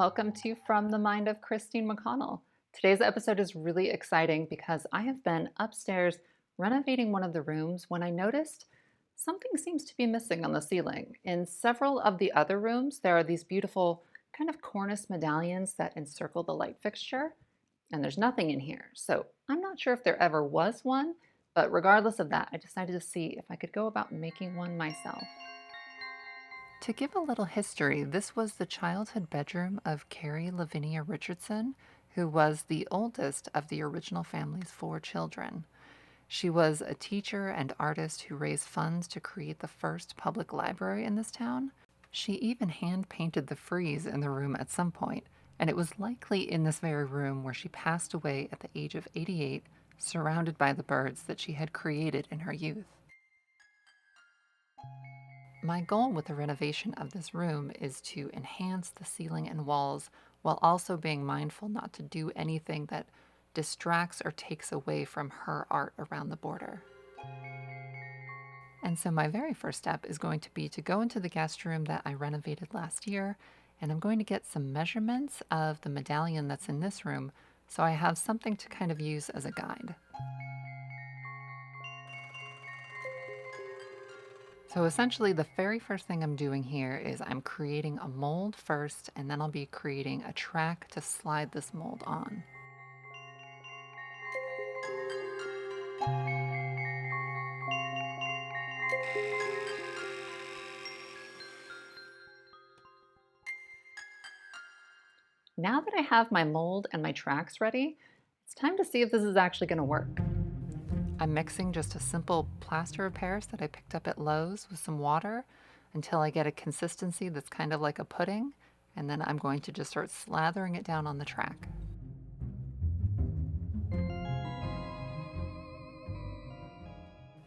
Welcome to From the Mind of Christine McConnell. Today's episode is really exciting because I have been upstairs renovating one of the rooms when I noticed something seems to be missing on the ceiling. In several of the other rooms, there are these beautiful kind of cornice medallions that encircle the light fixture, and there's nothing in here. So I'm not sure if there ever was one, but regardless of that, I decided to see if I could go about making one myself. To give a little history, this was the childhood bedroom of Carrie Lavinia Richardson, who was the oldest of the original family's 4 children. She was a teacher and artist who raised funds to create the first public library in this town. She even hand-painted the frieze in the room at some point, and it was likely in this very room where she passed away at the age of 88, surrounded by the birds that she had created in her youth. My goal with the renovation of this room is to enhance the ceiling and walls while also being mindful not to do anything that distracts or takes away from her art around the border. And so my very first step is going to be to go into the guest room that I renovated last year, and I'm going to get some measurements of the medallion that's in this room so I have something to kind of use as a guide. So essentially the very first thing I'm doing here is I'm creating a mold first, and then I'll be creating a track to slide this mold on. Now that I have my mold and my tracks ready, it's time to see if this is actually going to work. I'm mixing just a simple plaster of Paris that I picked up at Lowe's with some water until I get a consistency that's kind of like a pudding, and then I'm going to just start slathering it down on the track.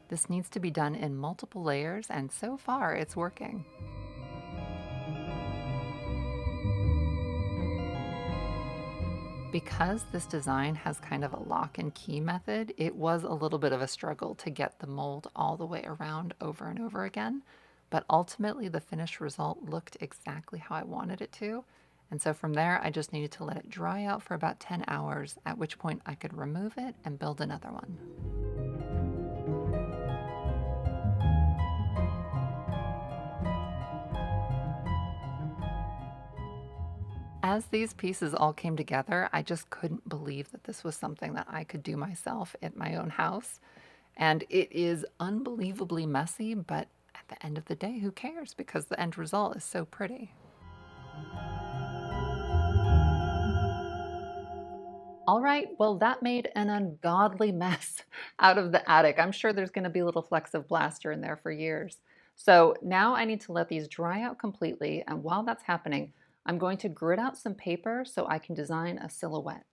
This needs to be done in multiple layers, and so far it's working. Because this design has kind of a lock and key method, it was a little bit of a struggle to get the mold all the way around over and over again, but ultimately the finished result looked exactly how I wanted it to. And so from there, I just needed to let it dry out for about 10 hours, at which point I could remove it and build another one. As these pieces all came together, I just couldn't believe that this was something that I could do myself at my own house. And it is unbelievably messy, but at the end of the day, who cares? Because the end result is so pretty. All right, well, that made an ungodly mess out of the attic. I'm sure there's going to be a little flecks of plaster in there for years. So now I need to let these dry out completely. And while that's happening, I'm going to grit out some paper so I can design a silhouette.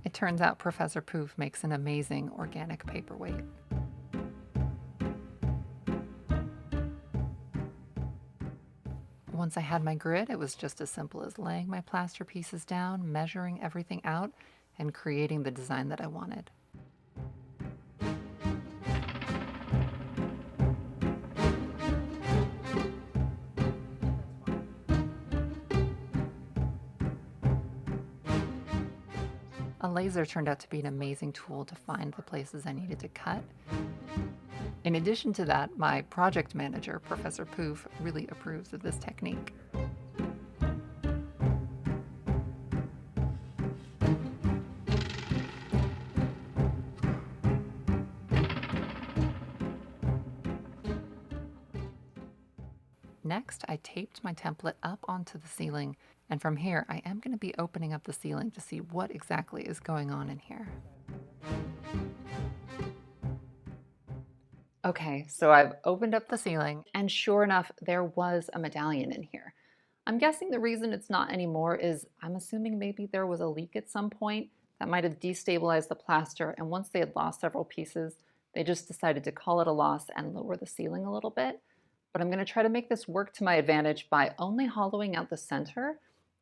It turns out Professor Poof makes an amazing organic paperweight. Once I had my grid, it was just as simple as laying my plaster pieces down, measuring everything out, and creating the design that I wanted. A laser turned out to be an amazing tool to find the places I needed to cut. In addition to that, my project manager, Professor Poof, really approves of this technique. Next, I taped my template up onto the ceiling, and from here I am going to be opening up the ceiling to see what exactly is going on in here. Okay, so I've opened up the ceiling, and sure enough, there was a medallion in here. I'm guessing the reason it's not anymore is I'm assuming maybe there was a leak at some point that might have destabilized the plaster, and once they had lost several pieces, they just decided to call it a loss and lower the ceiling a little bit. But I'm going to try to make this work to my advantage by only hollowing out the center,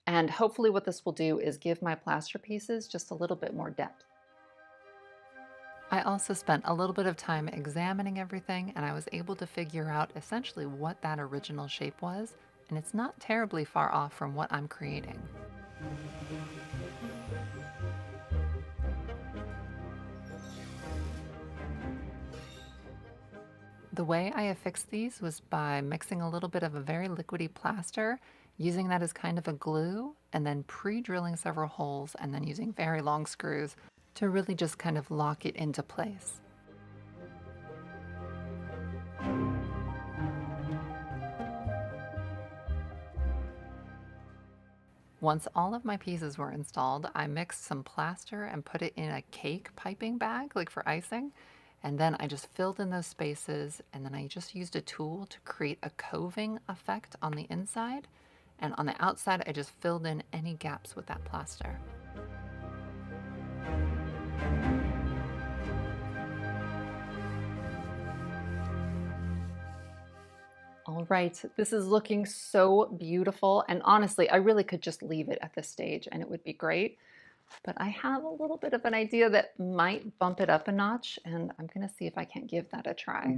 and hopefully what this will do is give my plaster pieces just a little bit more depth. I also spent a little bit of time examining everything, and I was able to figure out essentially what that original shape was, and it's not terribly far off from what I'm creating. The way I affixed these was by mixing a little bit of a very liquidy plaster, using that as kind of a glue, and then pre-drilling several holes and then using very long screws to really just kind of lock it into place. Once all of my pieces were installed, I mixed some plaster and put it in a cake piping bag, like for icing. And then I just filled in those spaces, and then I just used a tool to create a coving effect on the inside. And on the outside, I just filled in any gaps with that plaster. All right, this is looking so beautiful. And honestly, I really could just leave it at this stage and it would be great. But I have a little bit of an idea that might bump it up a notch, and I'm gonna see if I can't give that a try.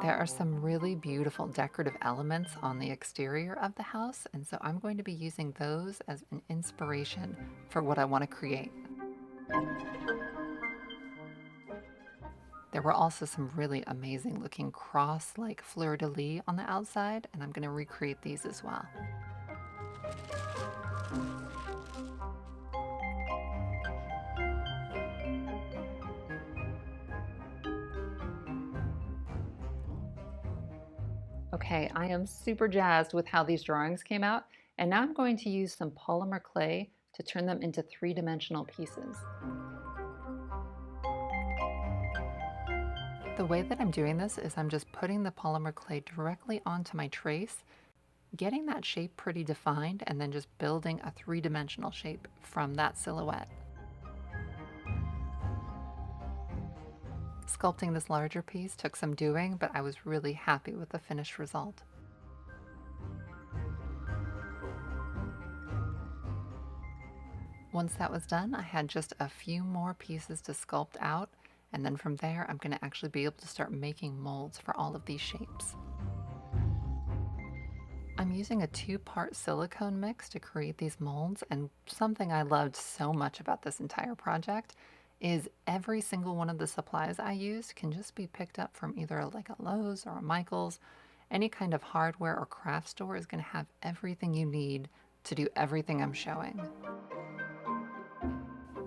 There are some really beautiful decorative elements on the exterior of the house, and so I'm going to be using those as an inspiration for what I want to create. There were also some really amazing looking cross-like fleur-de-lis on the outside, and I'm going to recreate these as well. Okay, I am super jazzed with how these drawings came out, and now I'm going to use some polymer clay to turn them into three-dimensional pieces. The way that I'm doing this is I'm just putting the polymer clay directly onto my trace, getting that shape pretty defined, and then just building a three-dimensional shape from that silhouette. Sculpting this larger piece took some doing, but I was really happy with the finished result. Once that was done, I had just a few more pieces to sculpt out, and then from there I'm going to actually be able to start making molds for all of these shapes. I'm using a two-part silicone mix to create these molds, and something I loved so much about this entire project is every single one of the supplies I used can just be picked up from either like a Lowe's or a Michael's. Any kind of hardware or craft store is going to have everything you need to do everything I'm showing.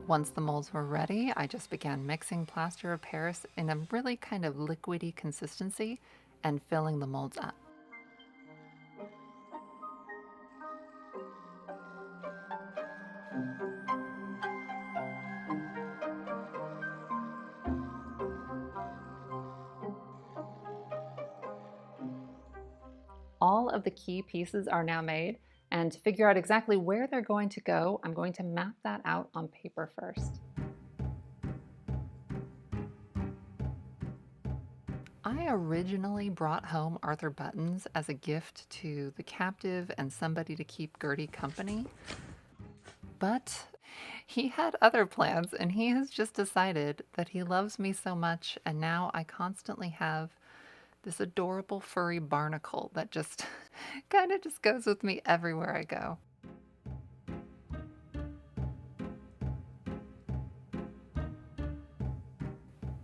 Once the molds were ready, I just began mixing plaster of Paris in a really kind of liquidy consistency and filling the molds up. All of the key pieces are now made, and to figure out exactly where they're going to go, I'm going to map that out on paper first. I originally brought home Arthur Buttons as a gift to the captive and somebody to keep Gertie company, but he had other plans and he has just decided that he loves me so much, and now I constantly have this adorable furry barnacle that just kind of just goes with me everywhere I go.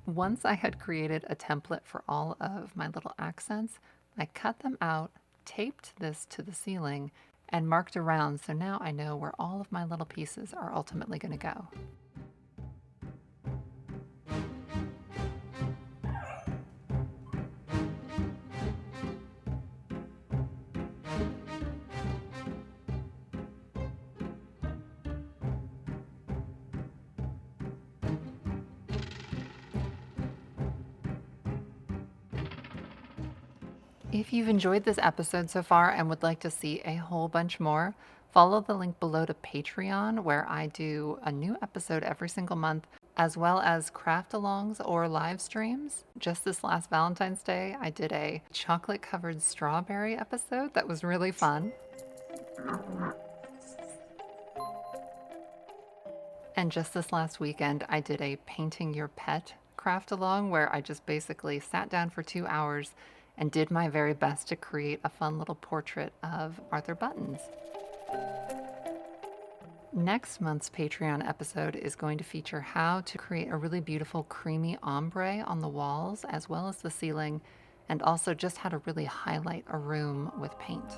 Once I had created a template for all of my little accents, I cut them out, taped this to the ceiling, and marked around, so now I know where all of my little pieces are ultimately going to go. If you've enjoyed this episode so far and would like to see a whole bunch more, follow the link below to Patreon, where I do a new episode every single month, as well as craft alongs or live streams. Just this last Valentine's Day, I did a chocolate covered strawberry episode that was really fun. And just this last weekend, I did a painting your pet craft along where I just basically sat down for 2 hours and did my very best to create a fun little portrait of Arthur Buttons. Next month's Patreon episode is going to feature how to create a really beautiful creamy ombre on the walls as well as the ceiling, and also just how to really highlight a room with paint.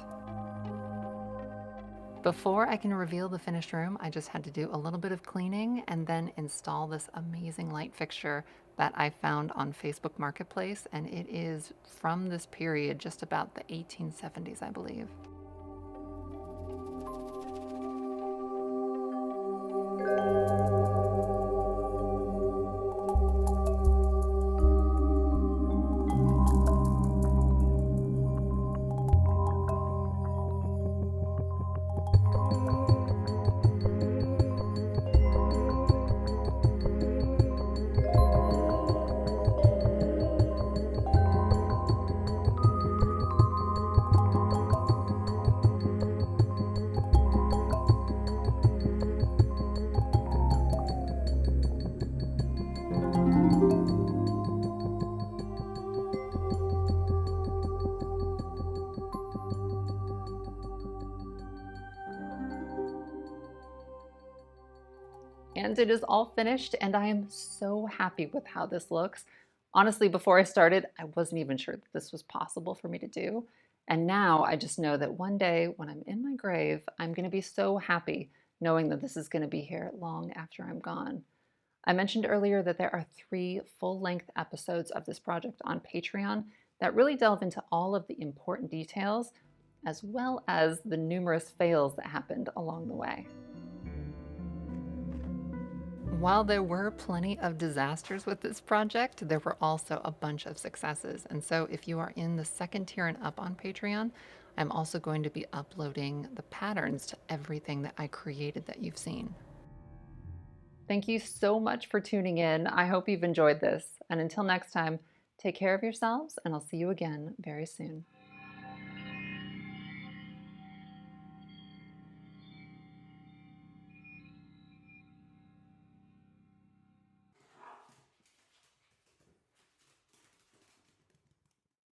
Before I can reveal the finished room, I just had to do a little bit of cleaning and then install this amazing light fixture that I found on Facebook Marketplace, and it is from this period, just about the 1870s, I believe. And it is all finished, and I am so happy with how this looks. Honestly, before I started, I wasn't even sure that this was possible for me to do. And now I just know that one day when I'm in my grave, I'm going to be so happy knowing that this is going to be here long after I'm gone. I mentioned earlier that there are 3 full-length episodes of this project on Patreon that really delve into all of the important details, as well as the numerous fails that happened along the way. While there were plenty of disasters with this project, there were also a bunch of successes. And so if you are in the second tier and up on Patreon, I'm also going to be uploading the patterns to everything that I created that you've seen. Thank you so much for tuning in. I hope you've enjoyed this. And until next time, take care of yourselves, and I'll see you again very soon.